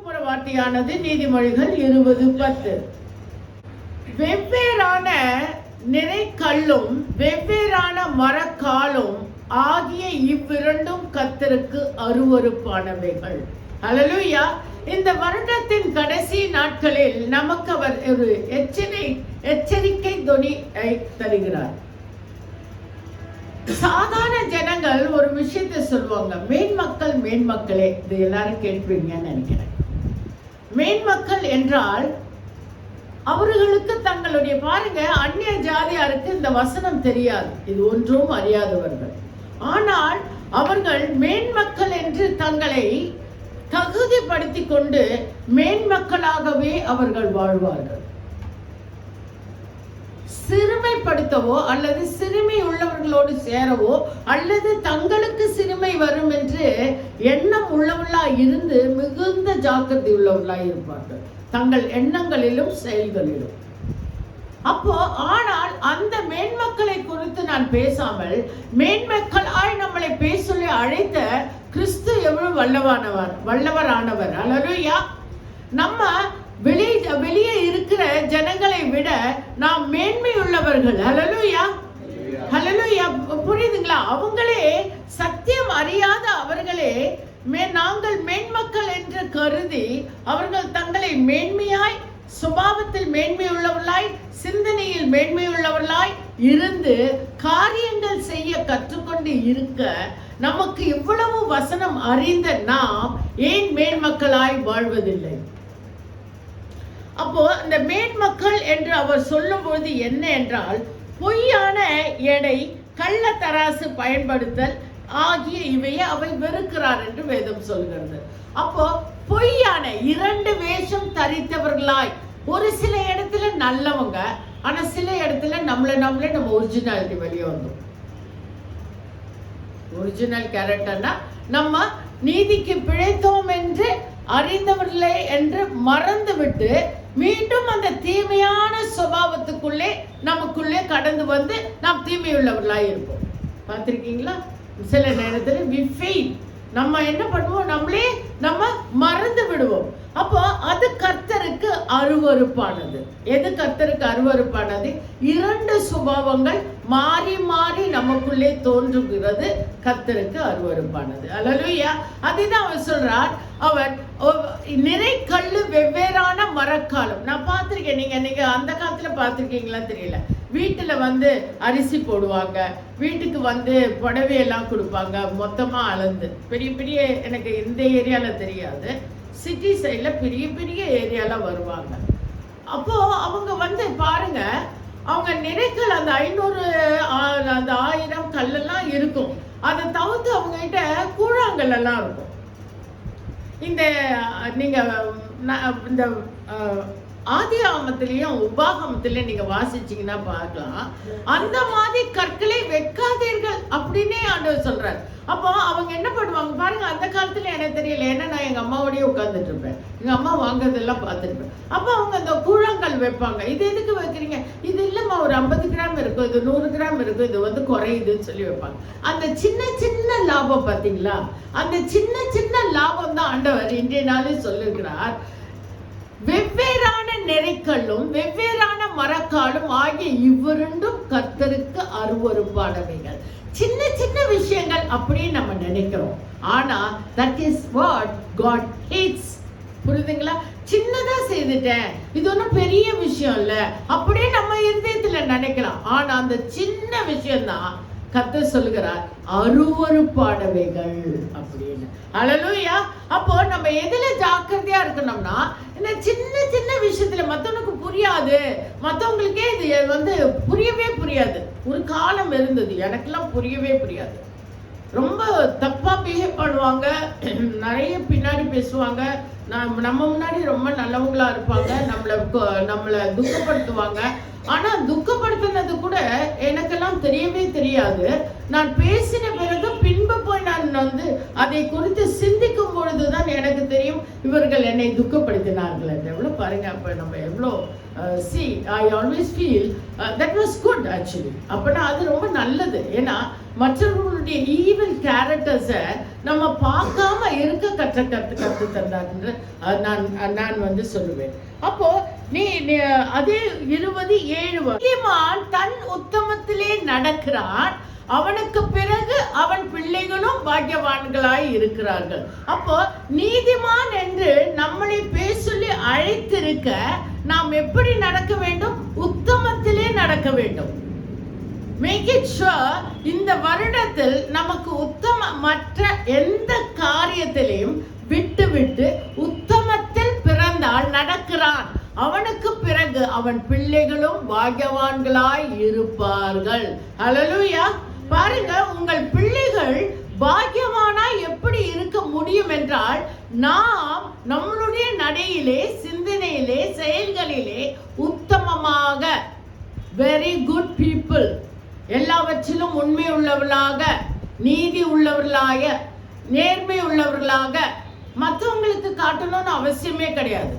போற வார்த்தையானது நீதிமொழிகள் 20:10. வெவ்வேறான நிறைக்கல்லும் வெவ்வேறான மரக்காலும் ஆகிய இவ்விரண்டும் கர்த்தருக்கு அருவருப்பானவைகள். ஹல்லேலூயா. இந்த வருடத்தின் கடைசி நாட்களில் நமக்கு அவர் ஒரு எச்சரிக்கை தொனியை தருகிறார். சாதாரண ஜனங்கள் ஒரு விஷயத்தை சொல்லுவாங்க, மேன்மக்களே. இது எல்லாரும் கேட்பீங்கன்னு நினைக்கிறேன். மேன்மக்கள் என்றால் அவர்களுக்கு தங்களுடைய, பாருங்க, அந்நிய ஜாதியாருக்கு இந்த வசனம் தெரியாது, இது ஒன்றும் அறியாதவர்கள். ஆனால் அவர்கள் மேன்மக்கள் என்று தங்களை தகுதிப்படுத்தி கொண்டு மேன்மக்களாகவே அவர்கள் வாழ்வார்கள். சிறுமைப்படுத்தவோ அல்லது சிறுமை உள்ளவர்களோடு சேரவோ அல்லது தங்களுக்கு சிறுமை வரும் என்று எண்ணம் உள்ளவர்களாய் இருந்து மிகுந்த ஜாக்கிரதை உள்ளவர்களாய் இருப்பார்கள், தங்கள் எண்ணங்களிலும் செயல்களிலும். அப்போ ஆனால் அந்த மேன்மக்களை குறித்து நான் பேசாமல் மேன்மக்களாய் நம்மளை பேச அழைத்த கிறிஸ்து எவ்வளவு வல்லவரானவர். அல்லேலூயா. நம்ம வெளியே இருக்கிற ஜனங்களை விட நாம் மேன்மை உள்ளவர்கள். அல்லேலூயா, அல்லேலூயா. புரியுதுங்களா? அவங்களே சத்தியம் அறியாத அவர்களே நாங்கள் மேன்மக்கள் என்று கருதி அவர்கள் தங்களை மேன்மையாய், சுபாவத்தில் மேன்மையுள்ளவர்களாய், சிந்தனையில் மேன்மையுள்ளவர்களாய் இருந்து காரியங்கள் செய்ய கற்றுக்கொண்டு இருக்க நமக்கு இவ்வளவு வசனம் அறிந்த நாம் ஏன் மேன்மக்களாய் வாழ்வதில்லை? அப்போ இந்த மேன்மக்கள் என்று அவர் சொல்லும் பொழுது என்ன என்றால், பொய்யான எடை, கள்ள தராசு பயன்படுத்தல் ஆகிய இவையை அவை வெறுக்கிறார் என்று வேதம் சொல்கிறது. அப்போ பொய்யான இரண்டு வேஷம் தரித்தவர்களாய், ஒரு சில இடத்துல நல்லவங்க, ஆனா சில இடத்துல நம்மளே நம்ம ஒரிஜினாலிட்டி வெளியே வந்தோம். ஒரிஜினல் கேரக்டர்னா நம்ம நீதிக்கு பிழைத்தோம் என்று அறிந்தவர்களே என்று மறந்துவிட்டு மீண்டும் அந்த தீமையான சுபாவத்துக்குள்ளே நமக்குள்ளே கடந்து வந்து நாம் தீமையுள்ளவர்களாய் இருப்போம். பார்த்திருக்கீங்களா? சில நேரத்தில் நம்ம என்ன பண்ணுவோம், நம்ம மறந்து விடுவோம். அப்போ அது கர்த்தருக்கு அருவருப்பானது. எது கர்த்தருக்கு அருவருப்பானது? இரண்டு சுபாவங்கள் மாறி மாறி நமக்குள்ளே தோன்றுகிறது கர்த்தருக்கு அருவருப்பானது. அல்லேலூயா. அதுதான் அவர் சொல்றார். அவர் நிறைக்கல்லு வெவ்வேறான மரக்காலம். நான் பார்த்திருக்கேன். நீங்க அந்த காலத்துல பார்த்திருக்கீங்களா தெரியல. வீட்டுல அரிசி போடுவாங்க, வீட்டுக்கு புடவையெல்லாம் கொடுப்பாங்க, மொத்தமா அளந்து பெரிய பெரிய, எனக்கு இந்த ஏரியால தெரியாது, சிட்டி சைட்ல பெரிய பெரிய ஏரியால வருவாங்க. அப்போ அவங்க பாருங்க, அவங்க நிறைக்கல் அந்த 500 அந்த 1000 கல்லெல்லாம் இருக்கும். அதை தவிர்த்து அவங்க கிட்ட கூழாங்கல் எல்லாம் இருக்கும். நீங்க இந்த ஆதியாகமத்திலையும் உபாகமத்திலையும் நீங்க வாசிச்சீங்கன்னா பார்க்கலாம், அந்த மாதிரி கற்களை வைக்காதீர்கள் அப்படின்னே ஆண்டவர் சொல்றாரு. அப்போ அவங்க என்ன பண்ணுவாங்க பாருங்க. அந்த காலத்துல எனக்கு தெரியல, ஏன்னா நான் எங்க அம்மாவோடய உட்கார்ந்துட்டு இருப்பேன், எங்க அம்மா வாங்குறதெல்லாம் பார்த்துருப்பேன். அப்போ அவங்க அந்த கூழாங்கல் வைப்பாங்க. இது எதுக்கு வைக்கிறீங்க? இது இல்லம்மா, ஒரு 50 கிராம் இருக்கும், இது 100 கிராம் இருக்கும், இது குறையுதுன்னு சொல்லி வைப்பாங்க. அந்த சின்ன சின்ன லாபம் பார்த்தீங்களா? அந்த சின்ன சின்ன லாபம் தான் ஆண்டவர் இன்றைய நாளில் சொல்லுகிறார். வெவ்வேறான நெறிக்கல்லும் வெவ்வேறான மரக்காலும் ஆகிய இவ்விரண்டும் கர்த்தருக்கு அருவருப்பானவைகள். சின்ன சின்ன விஷயங்கள் அப்படின்னு நம்ம நினைக்கிறோம், ஆனா that is what God hates. புரியுதுங்களா? சின்னதா செய்துட்டேன், இது ஒன்றும் பெரிய விஷயம் இல்ல அப்படியே நம்ம இருதயத்துல நினைக்கலாம். ஆனா அந்த சின்ன விஷயம் தான் கர்த்தர் சொல்லுகிறார் அருவருப்பானவைகள் அப்படின்னு. அல்லேலூயா. அப்போ நம்ம எதுல ஜாக்கிரதையா இருக்கணும்னா, இந்த சின்ன சின்ன விஷயத்துல மத்தவனுக்கு புரியாது, மத்தவங்களுக்கே இது புரியவே புரியாது. ஒரு காலம் இருந்தது, எனக்கெல்லாம் புரியவே புரியாது. ரொம்ப தப்பா பிஹேவ் பண்ணுவாங்க, நிறைய பின்னாடி பேசுவாங்க, நம்ம முன்னாடி ரொம்ப நல்லவங்களா இருப்பாங்க, நம்மளை துக்கப்படுத்துவாங்க. ஆனா துக்கப்படுத்தினது கூட எனக்கெல்லாம் தெரியவே தெரியாது. நான் பேசின பிறகு பின்பு போய் நான் அதை குறித்து சிந்திக்கும் பொழுதுதான் எனக்கு தெரியும் இவர்கள் என்னை துக்கப்படுத்தினார்கள் என்று. எவ்வளவு பாருங்க, அப்ப நம்ம எவ்வளோ I always feel that was good actually. அப்பனா அது ரொம்ப நல்லது. ஏன்னா மற்றவர்களுடைய ஈவில் கேரக்டர்ஸை நம்ம பார்க்காம இருக்க கற்று தந்தார் நான் வந்து சொல்லுவேன். அப்போ நீ அதே 27 தன் உத்தமத்திலே நடக்கிறான், அவனுக்கு பிறகு அவன் பிள்ளைகளும் பாக்கியவான்களாய் இருக்கிறார்கள். அப்போ நீதிமான் என்று நம்மளை பேர் சொல்லி அழைத்திருக்க நாம் எப்படி நடக்க வேண்டும்? உத்தமத்திலே நடக்க வேண்டும். மேக் இட் ஷுர் இந்த வருடத்தில் நமக்கு மற்ற எந்த காரியத்திலையும் விட்டு உத்தமத்தில் பிறந்தால் நடக்கிறான், அவனுக்கு பிறகு அவன் பிள்ளைகளும் பாக்கியவான்களாய் இருப்பார்கள். ஹல்லேலூயா. பாருங்க, உங்கள் பிள்ளைகள் பாக்கியவானாய் எப்படி இருக்க முடியும் என்றால், நாம் நம்மளுடைய நடையிலே, சிந்தனையிலே, செயல்களிலே உத்தமமாக, வெரி குட் பீப்புள், எல்லாவற்றிலும் உண்மை உள்ளவர்களாக, நீதி உள்ளவர்களாக, நேர்மை உள்ளவர்களாக மற்றவங்களுக்கு காட்டணும்னு அவசியமே கிடையாது.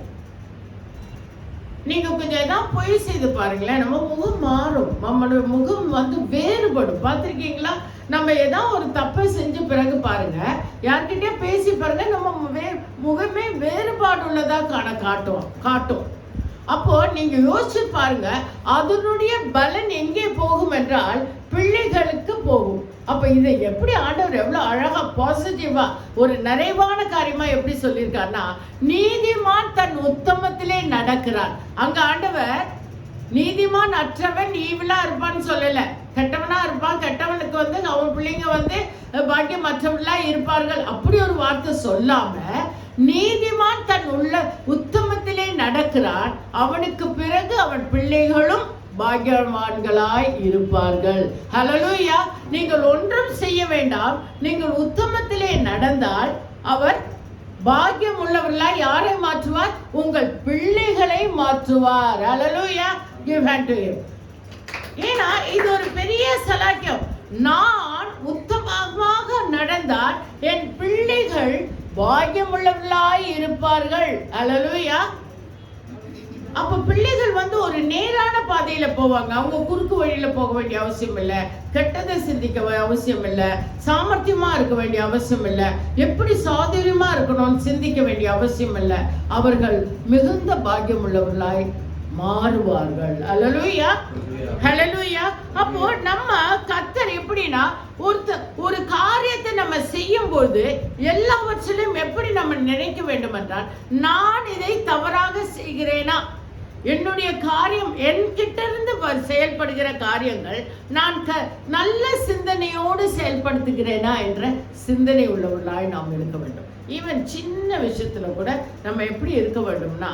நீங்க கொஞ்சம் ஏதாவது பொய் செய்து பாருங்களேன், நம்ம முகம் மாறும், நம்மளோட முகம் வந்து வேறுபடும். பார்த்துருக்கீங்களா? நம்ம ஏதாவது ஒரு தப்பை செஞ்ச பிறகு பாருங்க, யார்கிட்டயே பேசி பாருங்க, நம்ம முகமே வேறுபாடு உள்ளதா காட்டும். அப்போ நீங்க யோசிச்சு பாருங்க, அதனுடைய பலன் எங்கே போகும் என்றால் பிள்ளைகளுக்கு போகும். அப்ப இதை எப்படி ஆண்டவர் எவ்வளவு அழகா பாசிட்டிவா ஒரு நிறைவான காரியமா எப்படி சொல்லியிருக்காருன்னா, நீதிமான் தன் உத்தமத்திலே நடக்கிறான். அங்க ஆண்டவர் நீதிமான் அற்றவன் ஈவிலா இருப்பான்னு சொல்லல, கெட்டவனா இருப்பான், கெட்டவனுக்கு வந்து அவன் பிள்ளைங்க வந்து பாக்கியம் மற்றவர்களா இருப்பார்கள் அப்படி ஒரு வார்த்தை சொல்லாம, நீதிமான் தன் உத்தமத்திலே நடக்கிறான், அவனுக்கு பிறகு அவன் பிள்ளைகளும் பாக்கியவான்களாய் இருப்பார்கள். ஹல்லேலூயா. நீங்கள் ஒன்றும் செய்ய வேண்டாம், நீங்கள் உத்தமத்திலே நடந்தால் அவர் பாக்கியம் உள்ளவர்களாய் யாரை மாற்றுவார்? உங்கள் பிள்ளைகளை மாற்றுவார். ஹல்லேலூயா. Give hand to him. ஏன்னா இது ஒரு பெரிய சலாக்கியம். நான் உத்தமமாக நடந்தால் என் பிள்ளைகள் பாக்கியம் உள்ளவர்களாய் இருப்பார்கள். ஹல்லேலூயா. அப்ப பிள்ளைகள் வந்து ஒரு நேரான பாதையில போவாங்க. அவங்க குறுக்கு வழியில போக வேண்டிய அவசியம் இல்லை, கெட்டதை சிந்திக்க அவசியம் இல்லை, சாமர்த்தியமா இருக்க வேண்டிய அவசியம் இல்லை, எப்படி சாதுரியமா இருக்கணும்னு சிந்திக்க வேண்டிய அவசியம் இல்லை. அவர்கள் மிகுந்த பாக்கியம் உள்ளவர்களாய் மாறுவார்கள். ஹல்லேலூயா. ஹல்லேலூயா. அப்போ நம்ம கர்த்தர் எப்படின்னா, ஒரு காரியத்தை நம்ம செய்யும் போது எல்லாவற்றிலும் எப்படி நம்ம நினைக்க வேண்டும் என்றால், நான் இதை தவறாக செய்கிறேனா, என்னுடைய காரியம் என்கிட்ட இருந்து செயல்படுகிற காரியங்கள் நான் நல்ல சிந்தனையோடு செயல்படுத்துகிறேனா என்ற சிந்தனை உள்ளவர்களாய் நாம் இருக்க வேண்டும். ஈவன் சின்ன விஷயத்துல கூட நம்ம எப்படி இருக்க வேண்டும்னா,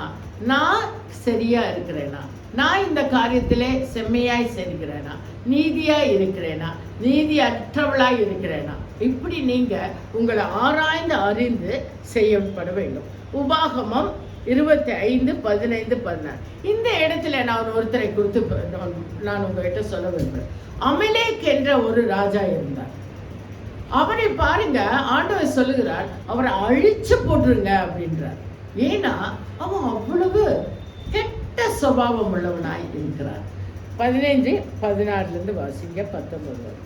நான் சரியா இருக்கிறேனா, நான் இந்த காரியத்திலே செம்மையாய் செய்கிறேனா, நீதியாய் இருக்கிறேனா, நீதி அற்றவளாய் இருக்கிறேனா, இப்படி நீங்க உங்களை ஆராய்ந்து அறிந்து செய்யப்பட வேண்டும். உபாகமம் 25:15-16 இந்த இடத்துல நான் ஒருத்தரை குறித்து நான் உங்ககிட்ட சொல்ல விரும்புகிறேன். அமலேக் என்ற ஒரு ராஜா இருந்தார். அவரை பாருங்க, ஆண்டவர் சொல்லுகிறார், அவரை அழிச்சு போட்டுருங்க அப்படின்றார். ஏன்னா அவன் அவ்வளவு கெட்ட சுபாவம் உள்ளவனாய் இருக்கிறார். 15:16 வாசிங்க 19.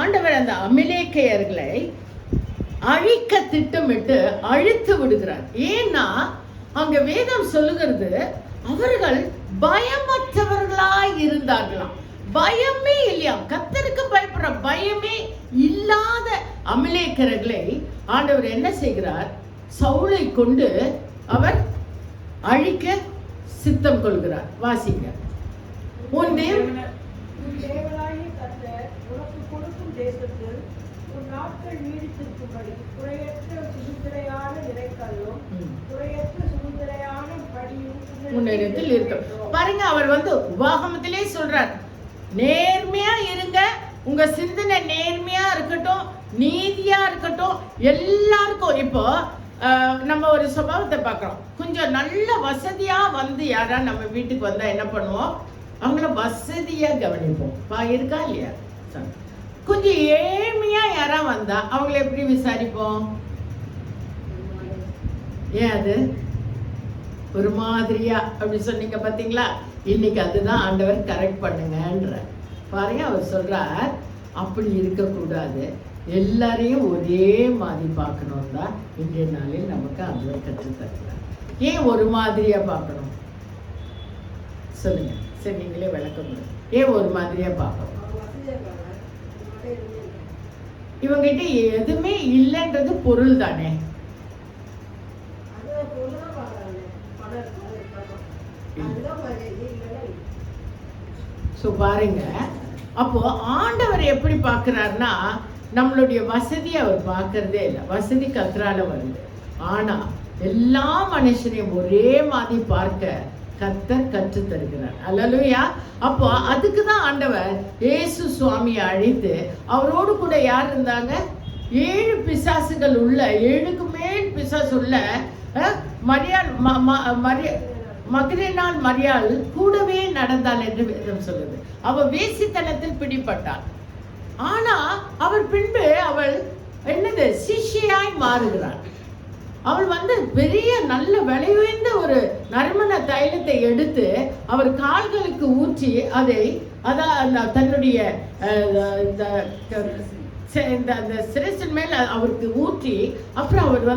ஆண்டவர் அந்த அமலேக்கையர்களை அழிக்க திட்டமிட்டு அழித்து விடுகிறார். ஏன்னா அங்க வேதம் சொல்லுகிறது, அவர்கள் பயமற்றவர்களாய் இருந்தார்களாம். பயமே இல்லையா, கர்த்தருக்கு பயப்படுற பயமே இல்லாத அமலேக்கர்களை ஆண்டவர் என்ன செய்கிறார்? சவுலை கொண்டு அவர் அழிக்க சித்தம் கொள்கிறார். வாசிங்க. உன் தேவனாகிய கர்த்தர் உனக்கு கொடுக்கும் தேசத்தில் உன் நாட்கள் நீடித்திருக்கும்படி குறையற்ற சுதந்திரையான நிலைக்கல்லும் குறையற்ற சுதந்திரையான படியும் உன்னிடத்தில் இருக்கும். பாருங்க, அவர் வந்து உபாகமத்திலே சொல்றார், நேர்மையா இருங்க, உங்க சிந்தனை நேர்மையா இருக்கட்டும், நீதியா இருக்கட்டும். எல்லாருக்கும் இப்போ நம்ம ஒரு சுபாவத்தை பார்க்குறோம். கொஞ்சம் நல்ல வசதியா வந்து யாரா நம்ம வீட்டுக்கு வந்தா என்ன பண்ணுவோம்? அவங்கள வசதியா கவனிப்போம். இருக்கா இல்லையா? கொஞ்சம் ஏழ்மையா யாரா வந்தா அவங்கள எப்படி விசாரிப்போம்? ஏன் அது ஒரு மாதிரியா அப்படி சொன்னீங்க பாத்தீங்களா? இன்னைக்கு அதுதான் ஆண்டவர் கரெக்ட் பண்ணுங்கன்ற. பாருங்க, அவர் சொல்றார் அப்படி இருக்கக்கூடாது, எல்லாரையும் ஒரே மாதிரி பார்க்கணும் தான் இன்றைய நாளில் நமக்கு அவர் கற்றுத்தருகிறார். ஏன் ஒரு மாதிரியா பார்க்கணும் சொல்லுங்க, சரி நீங்களே விளக்க முடியும். ஏன் ஒரு மாதிரியா பார்க்கணும்? இவங்கிட்ட எதுவுமே இல்லைன்றது பொருள் தானே. பாருங்க, அப்போ ஆண்டவர் எப்படி பார்க்கிறார்னா, நம்மளுடைய வசதியை அவர் பார்க்கறதே இல்லை. வசதி கர்த்தரால வருது, ஆனா எல்லா மனுஷனையும் ஒரே மாதிரி பார்க்க கர்த்தர் கற்று தருகிறார். அல்லேலூயா. அப்போ அதுக்கு தான் ஆண்டவர் இயேசு சுவாமியை அழைத்து, அவரோடு கூட யார் இருந்தாங்க? 7 பிசாசுகள் உள்ள, 7க்கு மேல் பிசாசு உள்ள மரியாள், மகதலேனாள் மரியாள் கூடவே நடந்தாள் என்று வேதம் சொல்லுது. அவள் வேசித்தனத்தில் பிடிபட்டாள். ஆனா அவள் பின்பு அவள் என்னது சிஷ்யாய் மாறுகிறாள். அவள் பெரிய நல்ல விலை உயர்ந்த ஒரு நறுமண தைலத்தை எடுத்து அவர் கால்களுக்கு ஊற்றி தன்னுடைய அந்த சிரசின் மேல் அவருக்கு ஊற்றி, அப்புறம் அவர்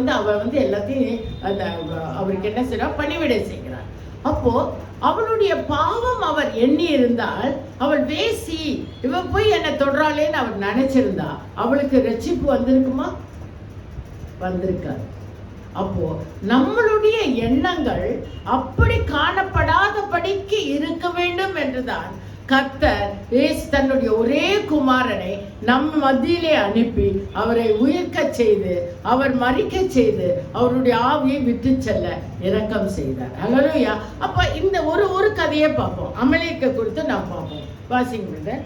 எல்லாத்தையும் அவருக்கு என்ன செய்யறா, பணிவிடை செய்கிறார். அப்போ அவளுடைய பாவம் அவர் எண்ணி இருந்தால், அவள் வேசி, இவ போய் என்ன தொடராளேன்னு அவர் நினைச்சிருந்தா, அவளுக்கு ரட்சிப்பு வந்திருக்குமா? வந்திருக்காது. அப்போ நம்மளுடைய எண்ணங்கள் அப்படி காணப்படாதபடிக்கு இருக்க வேண்டும் என்றுதான் கர்த்தர் தன்னுடைய ஒரே குமாரனை நம் மத்தியிலே அனுப்பி அவரை உயிர்க்க செய்து, அவர் மரிக்க செய்து, அவருடைய ஆவியை விட்டு செல்ல இரக்கம் செய்தார். அல்லேலூயா. அப்ப இந்த ஒரு கதையை பார்ப்போம், அமலேக்கை குறித்து நாம் பார்ப்போம். வாசிங்க பிரதர்.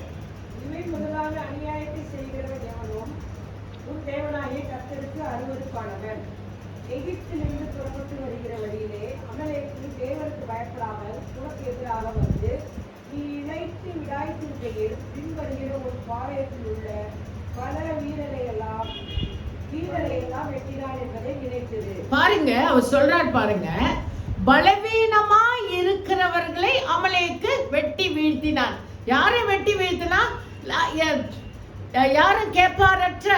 முதலாக அநியாயத்தை செய்கிறவன் எவனும் உன் தேவனாகிய கர்த்தருக்கு அருவருப்பானவன். எகிப்திலிருந்து புறப்பட்டு வருகிற வழியிலே அமலேக்கு தேவனுக்கு பயப்படாமல் உனக்கு எதிராக வந்து, நீ இணைத்து விடாய்த்திருக்கையில் பின்வருகிற ஒரு பாளையத்தில் உள்ள பல வீரரை எல்லாம் வெட்டினான் என்பதை நினைத்தது. பாருங்க, அவர் சொல்றார் பாருங்க, பலவீனமா இருக்கிறவர்களை அமலேக்கு வெட்டி வீழ்த்தினான். யாரை வெட்டி வீழ்த்தினா? யாரும் கேட்பாரற்ற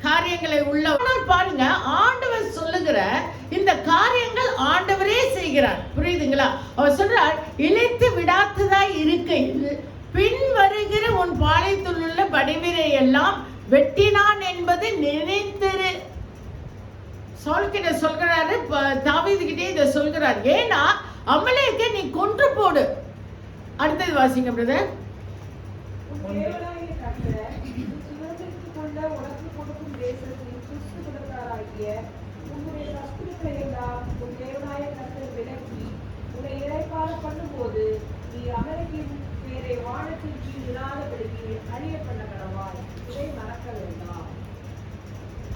காரியங்களை உள்ளவனால். பாருங்க, ஆண்டவர் சொல்லுகிற இந்த காரியங்கள் ஆண்டவரே செய்கிறார். புரியுதுங்களா? அவர் சொல்றார், இழைத்து விடாத்ததாய் இருக்கையில் பின் வருகிற உன் பாளையத்தில் உள்ள படைவீரை எல்லாம் வெட்டினான் என்பது நினைத்திரு. சவுல்கிட்ட சொல்கிறாரு, தாவீதுகிட்டே இதை சொல்கிறார். ஏன்னா அமலேக்கை நீ கொன்று போடு. அடுத்தது வாசிங்க பிரதர்.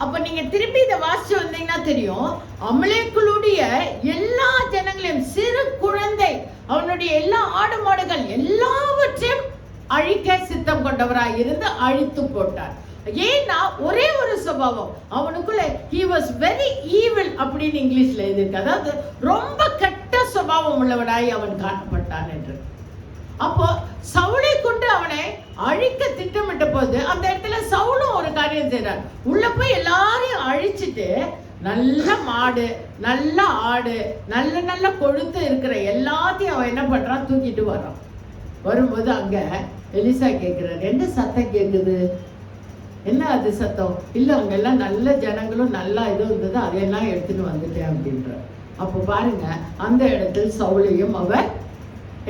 அப்ப நீங்க திருப்பி இதை வாசிச்சு வந்தீங்கன்னா தெரியும், அமலேக்குடைய எல்லா ஜனங்களையும், சிறு குழந்தை, அவனுடைய எல்லா ஆடு மாடுகள் எல்லாவற்றையும் அழிக்க சித்தம் கொண்டவராய் இருந்து அழித்து போட்டார். ஏன்னா ஒரே ஒரு சுபாவம் அவனுக்குள்ள, he was very evil அப்படின்னு இங்கிலீஷ்ல இருக்கு, அதாவது ரொம்ப கெட்ட சுபாவம் உள்ளவனாய் அவன் காணப்பட்டான் என்று. அப்போ சவுலை கொண்டு அவனை அழிக்க திட்டமிட்ட போது அந்த இடத்துல சவுலும் ஒரு காரியம் செய்றார். உள்ள போய் எல்லாரையும் அழிச்சிட்டு நல்ல மாடு, நல்ல ஆடு, நல்ல கொழுத்து இருக்கிற எல்லாத்தையும் அவன் என்ன பண்றான், தூக்கிட்டு வரான். வரும்போது அங்க எலிசா கேட்கிறார், என்ன சத்தம் கேட்குது, என்ன அது சத்தம்? இல்லை, அவங்க எல்லாம் நல்ல ஜனங்களும் நல்லா இதுவும் இருந்தது, அதையெல்லாம் எடுத்துட்டு வந்துட்டேன் அப்படின்ற. அப்போ பாருங்க, அந்த இடத்தில் சவுலையும் அவர்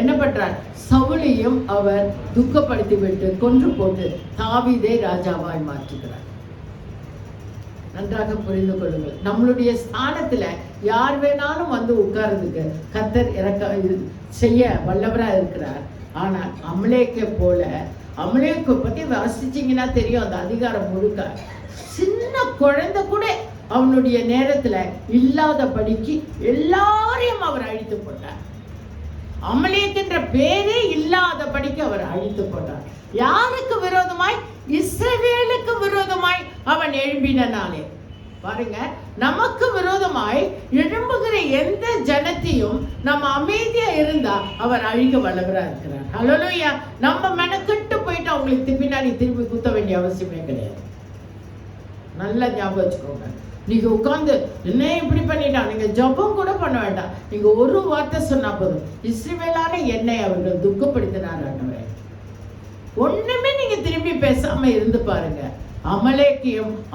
என்ன பண்றார், சவுலையும் அவர் துக்கப்படுத்தி விட்டு கொன்று போட்டு தாவீதை ராஜாவாய் மாற்றுகிறார். நன்றாக புரிந்து கொள்ளுங்கள், நம்மளுடைய ஸ்தானத்துல யார் வேணாலும் வந்து உட்கார்றதுக்கு கர்த்தர் இறக்க செய்ய வல்லவரா இருக்கிறார். ஆனால் அமலேக்கை போல, அமலேக்கை பத்தி வாசிச்சீங்கன்னா தெரியும், அந்த அதிகாரம் முழுக்க சின்ன குழந்தை கூட அவனுடைய நேரத்துல இல்லாதபடிக்கு எல்லாரையும் அவர் அழித்து போட்டார். அமலேக்குன்ற பேரே இல்லாதபடிக்கு அவர் அழித்து போட்டார். யாருக்கு விரோதமாய்? இஸ்ரவேலுக்கு விரோதமாய் அவன் எழும்பினாலே. பாருங்க, நமக்கு விரோதமாய் எழும்புகிற எந்த ஜனத்தையும் நம்ம அமைதியா இருந்தா அவர் அழிக்க வல்லவரா இருக்கிறார். ஹல்லேலூயா. நம்ம மெனக்கெட்டு போயிட்டு பண்ணிட்டு அவங்களுக்கு பின்னாடி திருப்பி குத்த வேண்டிய அவசியமே கிடையாது. நல்லா ஞாபகம் வச்சுக்கோங்க. நீங்க உட்கார்ந்து என்ன இப்படி பண்ணிட்டான், நீங்க ஜெபம் கூட பண்ண வேண்டாம். நீங்க ஒரு வார்த்தை சொன்னா போதும், இஸ்ரவேலான என்னை அவர்கள் துக்கப்படுத்தினார் ஆண்டவரே. ஒண்ணுமே நீங்க திரும்பி பேசாம இருந்து பாருங்க.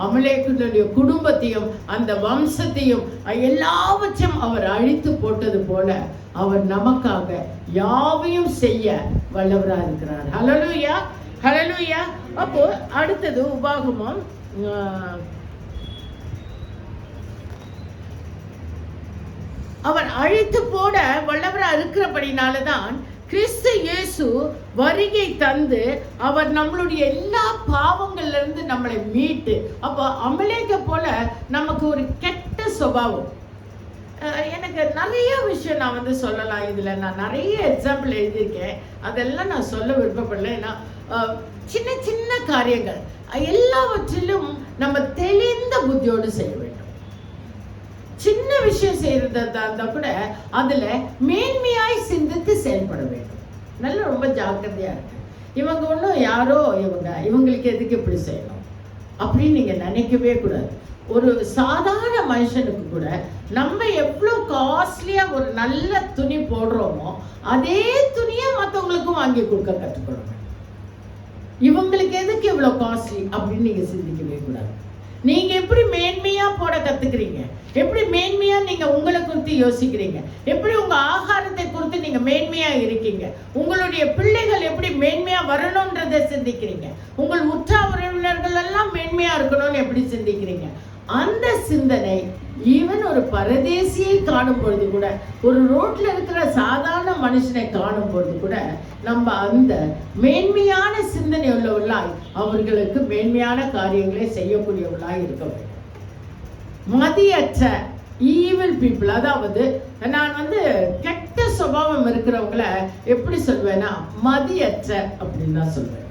அமலேக்குடைய குடும்பத்தையும் அந்த வம்சத்தையும் எல்லாவற்றையும் அவர் அழித்து போட்டது போல அவர் நமக்காக யாவையும் செய்ய வல்லவராக இருக்கிறார். ஹல்லேலூயா, ஹல்லேலூயா. அப்போ அடுத்தது உபாகமம் அவர் அழித்து போட வல்லவராக இருக்கிறபடினாலதான் கிறிஸ்து இயேசு வருகை தந்து அவர் நம்மளுடைய எல்லா பாவங்கள்ல இருந்து நம்மளை மீட்டு. அப்போ அமலேக்க போல நமக்கு ஒரு கெட்ட சுபாவம். எனக்கு நிறைய விஷயம் நான் சொல்லலாம். இதுல நான் நிறைய எக்ஸாம்பிள் எழுதியிருக்கேன், அதெல்லாம் நான் சொல்ல விருப்பப்படல. ஏன்னா சின்ன சின்ன காரியங்கள் எல்லாவற்றிலும் நம்ம தெளிந்த புத்தியோடு செய்ய வேண்டும். சின்ன விஷயம் செய்யறதா இருந்தா கூட அதுல மேன்மையாய் சிந்தித்து செயல்பட வேண்டும். நல்ல ரொம்ப ஜாக்கிரதையா இருக்கு. இவங்க ஒன்றும் யாரோ இவங்களுக்கு எதுக்கு இப்படி செய்யணும் அப்படின்னு நீங்க நினைக்கவே கூடாது. ஒரு சாதாரண மனுஷனுக்கு கூட நம்ம எவ்வளோ காஸ்ட்லியா ஒரு நல்ல துணி போடுறோமோ அதே துணியை மற்றவங்களுக்கும் வாங்கி கொடுக்க கற்றுக்கணும். இவங்களுக்கு எதுக்கு இவ்வளோ காஸ்ட்லி அப்படின்னு நீங்க சிந்திக்கவே கூடாது. நீங்க எப்படி மேன்மையா போட கத்துக்கிறீங்க, எப்படி மேன்மையா நீங்க உங்களை குறித்து யோசிக்கிறீங்க, எப்படி உங்க ஆகாரத்தை குறித்து நீங்க மேன்மையா இருக்கீங்க, உங்களுடைய பிள்ளைகள் எப்படி மேன்மையா வரணும்ன்றதை சிந்திக்கிறீங்க, உங்கள் உற்றார் உறவினர்கள் எல்லாம் மேன்மையா இருக்கணும்னு எப்படி சிந்திக்கிறீங்க. அந்த சிந்தனை ஈவன் ஒரு பரதேசியை காணும் பொழுது கூட, ஒரு ரோட்ல இருக்கிற சாதாரண மனுஷனை காணும் பொழுது கூட நம்ம அந்த மேன்மையான சிந்தனை உள்ளவர்களாய் அவர்களுக்கு மேன்மையான காரியங்களை செய்யக்கூடியவர்களாய் இருக்க வேண்டும். மதியற்ற ஈவில் பீப்புள், அதாவது நான் கெட்ட சுபாவம் இருக்கிறவங்கள எப்படி சொல்வேன்னா மதியற்ற அப்படின்னு தான் சொல்வேன்.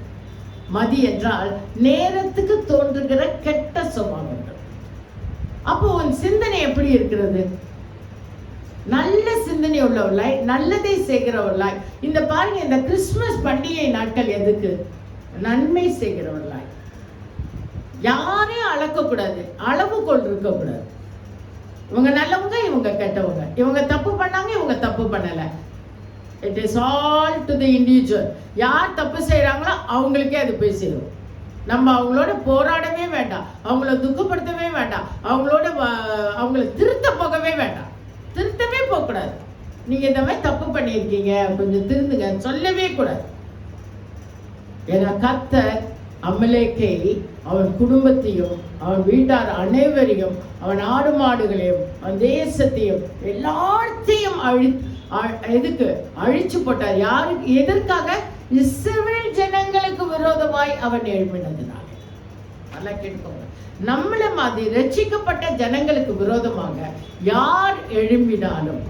மதி என்றால் நேரத்துக்கு தோன்றுகிற கெட்ட சுபாவங்கள். அப்போ உன் சிந்தனை எப்படி இருக்கிறது? நல்ல சிந்தனை உள்ளவர்களாய், நல்லதை செய்கிறவர்களாய். இந்த பாருங்க, இந்த கிறிஸ்துமஸ் பண்டிகை நாட்கள் எதுக்கு? நன்மை செய்கிறவர்களாய். யாரையும் அளக்கக்கூடாது, அளவுகோல் இருக்கக்கூடாது. இவங்க நல்லவங்க, இவங்க கெட்டவங்க, இவங்க தப்பு பண்ணாங்க, இவங்க தப்பு பண்ணல. It is all to the individual. யார் தப்பு செய்யறாங்களோ அவங்களுக்கே அது போய் சேரும். நம்ம அவங்களோட போராடவே வேண்டாம், அவங்கள துக்கப்படுத்தவே வேண்டாம், அவங்கள திருத்த போகவே வேண்டாம். திருத்தவே போகக்கூடாது. நீங்க இந்த மாதிரி தப்பு பண்ணியிருக்கீங்க, கொஞ்சம் திருந்துங்க சொல்லவே கூடாது. ஏன்னா கர்த்தர் அமலேக்கை, அவன் குடும்பத்தையும், அவன் வீட்டார் அனைவரையும், அவன் ஆடு மாடுகளையும், அவன் தேசத்தையும் எல்லாத்தையும் எதுக்கு அழிச்சு போட்டார்? யாருக்கு? எதற்காக? இஸ்ரவேல் ஜனங்களுக்கு விரோதமாய் அவன் எழுப்பினதுனால. நல்லா கேட்கோங்க. நம்மள மாதிரி ரட்சிக்கப்பட்ட ஜனங்களுக்கு விரோதமாக யார் எழும்பினாலும்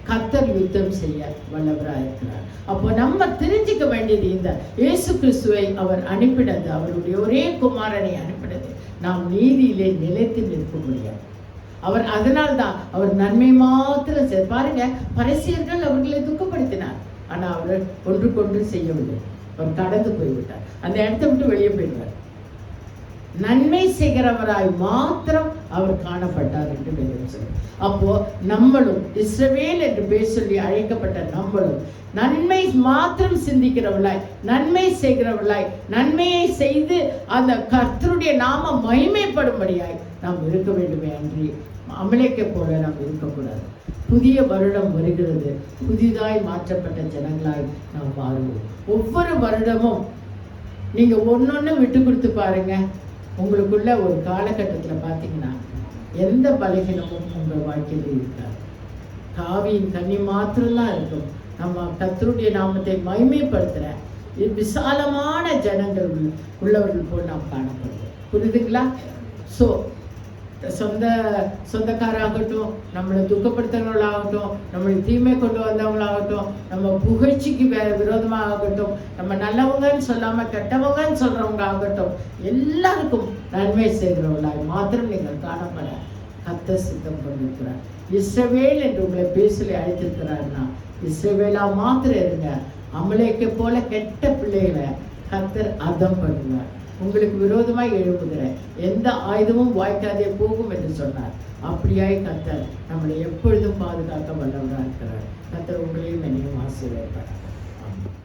கர்த்தர் யுத்தம் செய்ய வல்லவராக இருக்கிறார். அப்போ நம்ம தெரிஞ்சுக்க வேண்டியது, இந்த இயேசு கிறிஸ்துவை அவர் அனுப்பினது, அவருடைய ஒரே குமாரனை அனுப்பினது நாம் நீதியிலே நிலைத்து நிற்க முடியாது. அவர் அதனால்தான் அவர் நன்மை மாத்திரம் பாருங்க, பரிசேயர்கள் அவர்களை துக்கப்படுத்தினார், ஆனா அவர் ஒன்றுக்கொன்று செய்யவில்லை. அவர் கடந்து போய்விட்டார், அந்த இடத்தை விட்டு வெளியே போயிடுவார். நன்மை செய்கிறவராய் மாத்திரம் அவர் காணப்பட்டார் என்று வேதம் சொல்லும். அப்போ நம்மளும் இஸ்ரவேல் என்று பேர் சொல்லி அழைக்கப்பட்ட நம்மளும் நன்மை மாத்திரம் சிந்திக்கிறவர்களாய், நன்மை செய்கிறவர்களாய், நன்மையை செய்து அந்த கர்த்தருடைய நாம மகிமைப்படும்படியாய் நாம் இருக்க வேண்டுமே அன்றி அமலேக்கை போல நாம் இருக்கக்கூடாது. புதிய வருடம் வருகிறது, புதிதாய் மாற்றப்பட்ட ஜனங்களாய் நாம் மாறுவோம். ஒவ்வொரு வருடமும் நீங்க ஒன்னொன்னு விட்டு கொடுத்து பாருங்க, உங்களுக்குள்ள ஒரு காலகட்டத்தில் பார்த்தீங்கன்னா எந்த பலகீனமும் உங்கள் வாழ்க்கையில் இருக்காது. காவியின் கண்ணி மாத்திரம்தான் இருக்கும். நம்ம கர்த்தருடைய நாமத்தை மகிமைப்படுத்துற விசாலமான ஜனங்கள் உள்ளவர்கள் போல் நாம் காணப்படுவோம். புரியுதுங்களா? ஸோ சொந்தக்காராகட்டும், நம்மளை துக்கப்படுத்துறவங்களாகட்டும், நம்மளுக்கு தீமை கொண்டு வந்தவங்களாகட்டும், நம்ம புகழ்ச்சிக்கு விரோதமாக ஆகட்டும், நம்ம நல்லவங்கன்னு சொல்லாம கெட்டவங்கன்னு சொல்றவங்க ஆகட்டும், எல்லாருக்கும் நன்மை செய்கிறவங்களாய் மாத்திரம் நீங்கள் காணப்பட கர்த்தர் சித்தம் கொண்டிருக்கிறார். இஸ்ரவேல் என்று உங்களை பேசலை அழைத்திருக்கிறார்னா இஸ்ரவேலா மாத்திரம் இருங்க. அமலேக்கை போல கெட்ட பிள்ளைகளை கர்த்தர் அதம் பண்ணுவார். உங்களுக்கு விரோதமாய் எழுப்புகிற எந்த ஆயுதமும் வாய்க்காதே போகும் என்று சொன்னார். அப்படியாய் கர்த்தர் நம்மளை எப்பொழுதும் பாதுகாக்க வல்லவராக இருக்கிறார். கர்த்தர் உங்களையும் என்னையும் ஆசீர்வதிப்பார். ஆமென்.